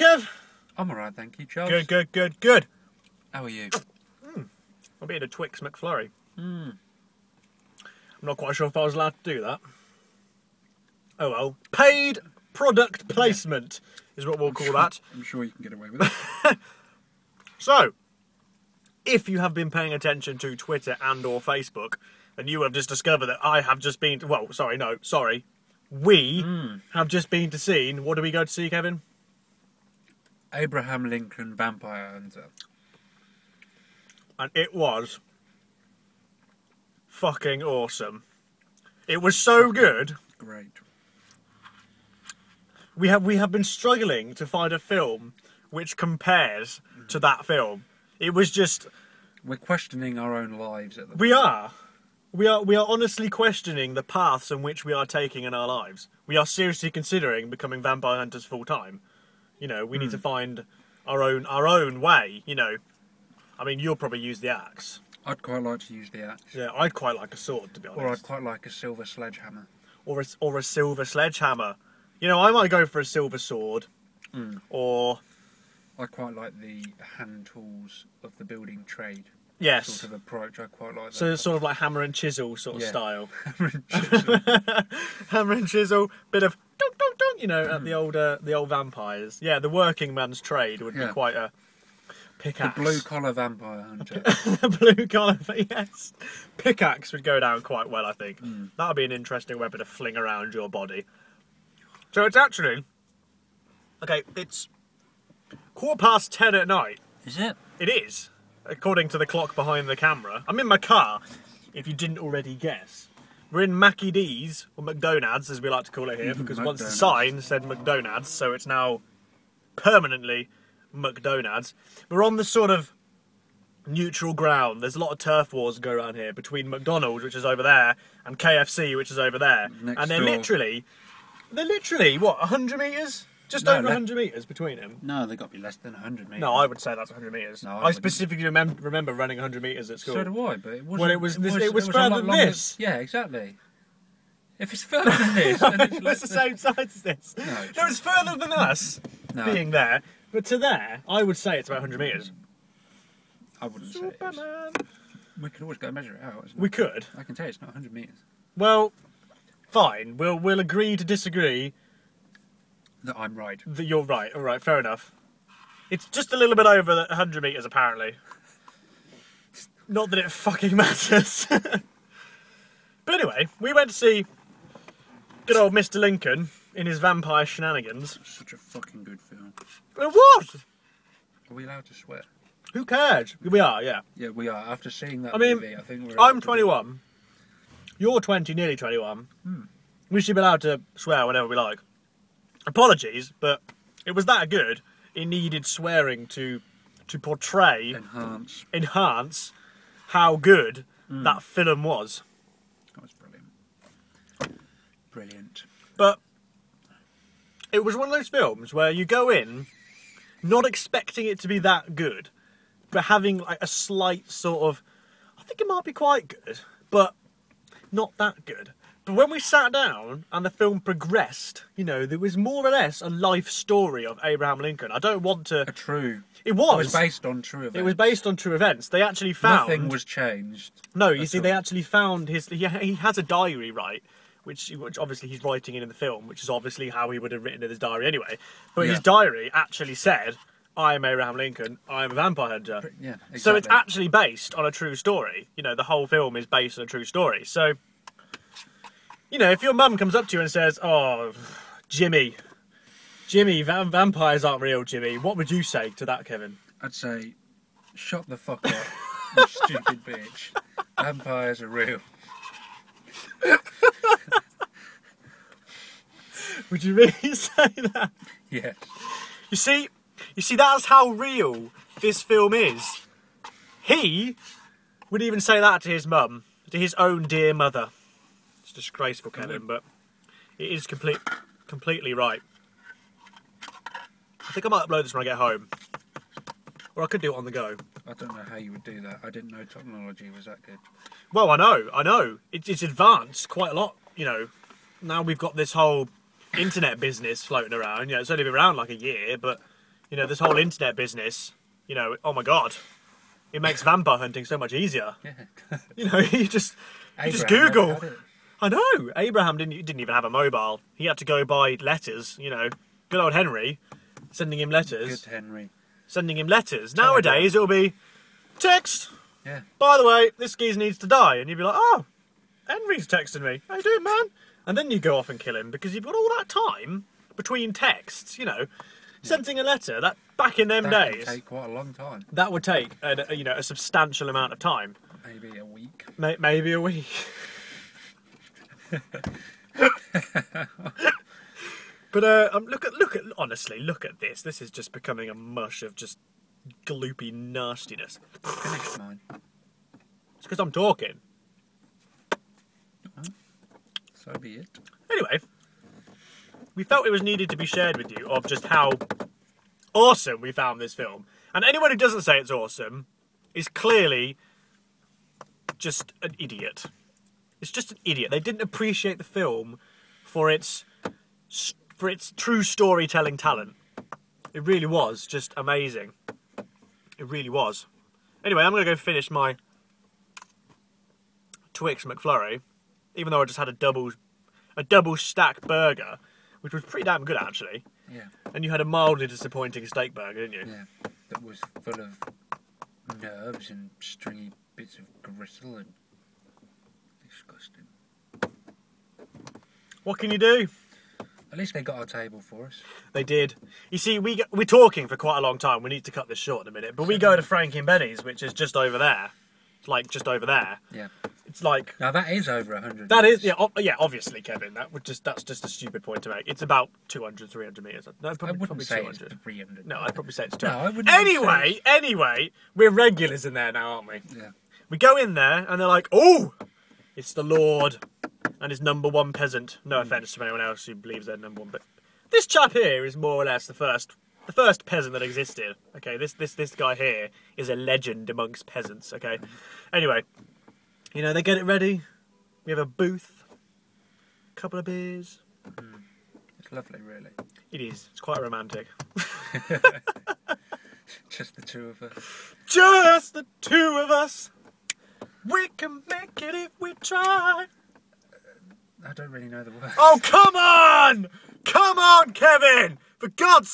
alright, Kev? I'm alright, thank you, Charles. Good. How are you? I'm eating a Twix McFlurry. Mm. I'm not quite sure if I was allowed to do that. Oh well. Paid product placement is what we'll call that. I'm sure you can get away with it. So, if you have been paying attention to Twitter and or Facebook, and you have just discovered that I have just been to, we have just been to see, what do we go to see, Kevin? Abraham Lincoln Vampire Hunter. And it was fucking awesome. It was so good. Great. We have been struggling to find a film which compares to that film. It was just... We're questioning our own lives at the moment. We are honestly questioning the paths in which we are taking in our lives. We are seriously considering becoming vampire hunters full time. You know, we need to find our own way, you know. I mean, you'll probably use the axe. I'd quite like to use the axe. Yeah, I'd quite like a sword, to be honest. Or I'd quite like a silver sledgehammer. Or a silver sledgehammer. You know, I might go for a silver sword. Or... I quite like the hand tools of the building trade. Yes. Sort of approach, I quite like that. So it's sort of like hammer and chisel sort of style. Hammer and chisel. Hammer and chisel, bit of dunk dunk dunk, you know, at the old vampires. Yeah, the working man's trade would be quite a pickaxe. The blue collar vampire hunter. The blue collar, yes. Pickaxe would go down quite well, I think. That would be an interesting weapon to fling around your body. So it's actually... Okay, it's 10:15 at night. Is it? It is, according to the clock behind the camera. I'm in my car, if you didn't already guess. We're in Mackie D's, or McDonald's as we like to call it here, because once the sign said McDonald's, so it's now permanently McDonald's. We're on the sort of neutral ground. There's a lot of turf wars go around here between McDonald's, which is over there, and KFC, which is over there. And they're literally, what, 100 metres? Just over 100 metres between them. No, they've got to be less than 100 metres. No, I would say that's 100 metres. No, I specifically remember running 100 metres at school. So do I, but it wasn't. Well, it was further than this. Yeah, exactly. If it's further than this, then it's less the same size as this. No, it's further than us being there. But to there, I would say it's about 100 metres. I wouldn't say it is. We could always go measure it out. We could. I can tell you it's not 100 metres. Well, fine. We'll agree to disagree. That I'm right. That you're right. All right, fair enough. It's just a little bit over 100 metres, apparently. Not that it fucking matters. But anyway, we went to see good old Mr. Lincoln in his vampire shenanigans. Such a fucking good film. It was! Are we allowed to swear? Who cares? We are, yeah. Yeah, we are. After seeing that movie, I think we're... I'm 21. You're 20, nearly 21. We should be allowed to swear whenever we like. Apologies, but it was that good. It needed swearing to portray, enhance how good that film was. That was brilliant. Brilliant. But it was one of those films where you go in not expecting it to be that good, but having like a slight sort of, I think it might be quite good, but not that good. But when we sat down and the film progressed, you know, there was more or less a life story of Abraham Lincoln. I don't want to... It was. It was based on true events. It was based on true events. They actually found... Nothing was changed. No, you see, they actually found his... He has a diary, right? Which obviously he's writing in the film, which is obviously how he would have written in his diary anyway. But his diary actually said, I am Abraham Lincoln, I am a vampire hunter. Yeah, exactly. So it's actually based on a true story. You know, the whole film is based on a true story. So... You know, if your mum comes up to you and says, oh, Jimmy, vampires aren't real, Jimmy, what would you say to that, Kevin? I'd say, shut the fuck up, you stupid bitch. Vampires are real. Would you really say that? Yes. You see, that's how real this film is. He would even say that to his mum, to his own dear mother. Disgraceful, Kevin, but it is completely right. I think I might upload this when I get home, or I could do it on the go. I don't know how you would do that. I didn't know technology was that good. Well, I know. It's advanced quite a lot. You know, now we've got this whole internet business floating around. You know, it's only been around like a year, but you know, this whole internet business, you know, oh my god, it makes vampire hunting so much easier. Yeah. You know, you just Abraham Google. never had it. I know. Abraham didn't even have a mobile. He had to go by letters, you know. Good old Henry, sending him letters. Good Henry. Sending him letters. Nowadays, it'll be text. Yeah. By the way, this geezer needs to die. And you'd be like, oh, Henry's texting me. How you doing, man? And then you go off and kill him because you've got all that time between texts, you know. Sending a letter, that back in them That days, would take quite a long time. that would take a substantial amount of time. Maybe a week. Maybe a week. But look at honestly, look at this. This is just becoming a mush of just gloopy nastiness. Finished mine. It's because I'm talking. So be it. Anyway, we felt it was needed to be shared with you of just how awesome we found this film. And anyone who doesn't say it's awesome is clearly just an idiot. It's just an idiot. They didn't appreciate the film for its true storytelling talent. It really was just amazing. It really was. Anyway, I'm going to go finish my Twix McFlurry, even though I just had a double stack burger, which was pretty damn good actually. Yeah. And you had a mildly disappointing steak burger, didn't you? Yeah. That was full of nerves and stringy bits of gristle and disgusting. What can you do? At least they got our table for us. They did. You see, we're talking for quite a long time. We need to cut this short in a minute. But we go to Frankie and Benny's, which is just over there. It's like just over there. Yeah. It's like... Now that is over 100 That meters. is, yeah, obviously, Kevin. That's just a stupid point to make. It's about 200, 300 metres. No, I probably wouldn't say 200. it's 300. No, I'd probably say it's No, 200. I wouldn't Anyway, we're regulars in there now, aren't we? Yeah. We go in there, and they're like, oh, it's the Lord and his number one peasant. No offence to anyone else who believes they're number one, but this chap here is more or less the first peasant that existed. Okay, this guy here is a legend amongst peasants. Okay, anyway, you know, they get it ready. We have a booth, a couple of beers. It's lovely, really. It is. It's quite romantic. Just the two of us. Just the two of us. We can make it if we try. I don't really know the words. Oh, come on! Come on, Kevin! For God's